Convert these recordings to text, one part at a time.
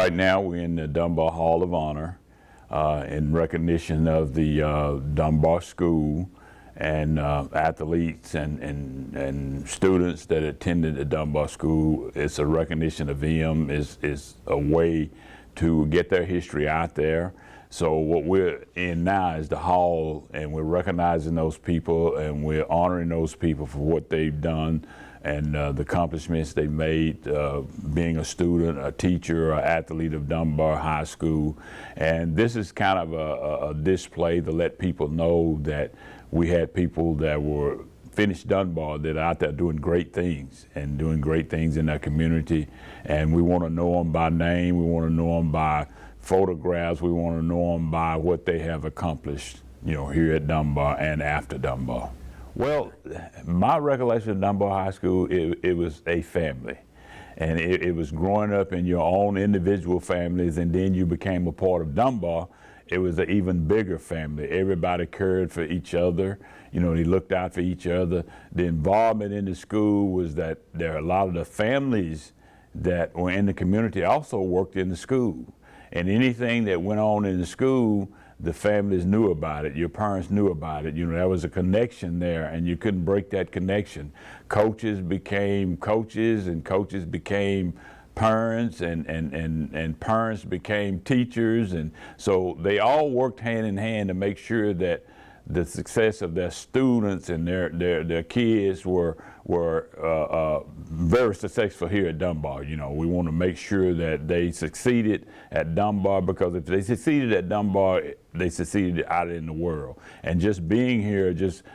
Right now we're in the Dunbar Hall of Honor in recognition of the Dunbar School and athletes and students that attended the Dunbar School. It's a recognition of them. It's a way to get their history out there. So what we're in now is the hall, and we're recognizing those people and we're honoring those people for what they've done and the accomplishments they made being a student, a teacher, an athlete of Dunbar High School. And this is kind of a display to let people know that we had people that were finished Dunbar that are out there doing great things and doing great things in their community. And we want to know them by name, we want to know them by photographs, we want to know them by what they have accomplished, you know, here at Dunbar and after Dunbar. Well, my recollection of Dunbar High School, it was a family. And it was growing up in your own individual families, and then you became a part of Dunbar. It was an even bigger family. Everybody cared for each other. You know, they looked out for each other. The involvement in the school was that there are a lot of the families that were in the community also worked in the school. And anything that went on in the school, the families knew about it, your parents knew about it. You know, there was a connection there and you couldn't break that connection. Coaches became coaches and coaches became parents and parents became teachers. And so they all worked hand in hand to make sure that the success of their students and their kids were very successful here at Dunbar. You know, we want to make sure that they succeeded at Dunbar, because if they succeeded at Dunbar, they succeeded out in the world. And just being here,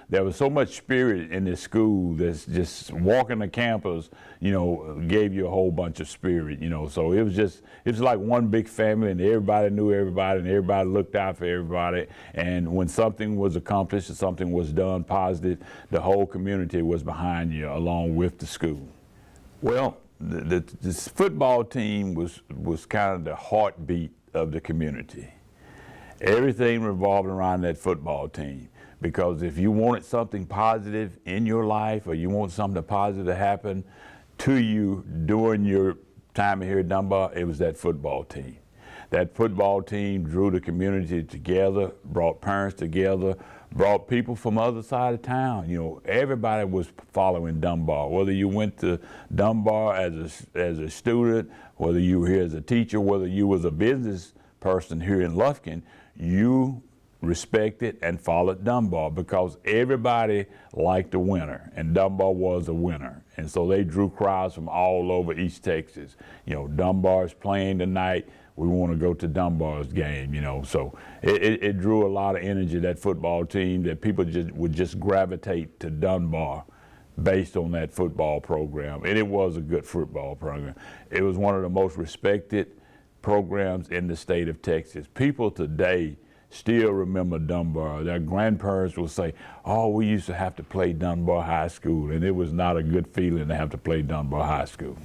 there was so much spirit in this school that's just walking the campus, you know, gave you a whole bunch of spirit, you know. So it was like one big family, and everybody knew everybody and everybody looked out for everybody. And when something was accomplished or something was done positive, the whole community was behind you along with the school. Well, this football team was kind of the heartbeat of the community. Everything revolved around that football team, because if you wanted something positive in your life, or you want something positive to happen to you during your time here at Dunbar, it was that football team. That football team drew the community together, brought parents together, brought people from other side of town. You know, everybody was following Dunbar. Whether you went to Dunbar as a student, whether you were here as a teacher, whether you was a business person here in Lufkin, you respected and followed Dunbar, because everybody liked a winner, and Dunbar was a winner. And so they drew crowds from all over East Texas. You know, Dunbar's playing tonight, we want to go to Dunbar's game, you know. So it drew a lot of energy, that football team, that people would just gravitate to Dunbar based on that football program. And it was a good football program. It was one of the most respected programs in the state of Texas. People today still remember Dunbar. Their grandparents will say, oh, we used to have to play Dunbar High School, and it was not a good feeling to have to play Dunbar High School.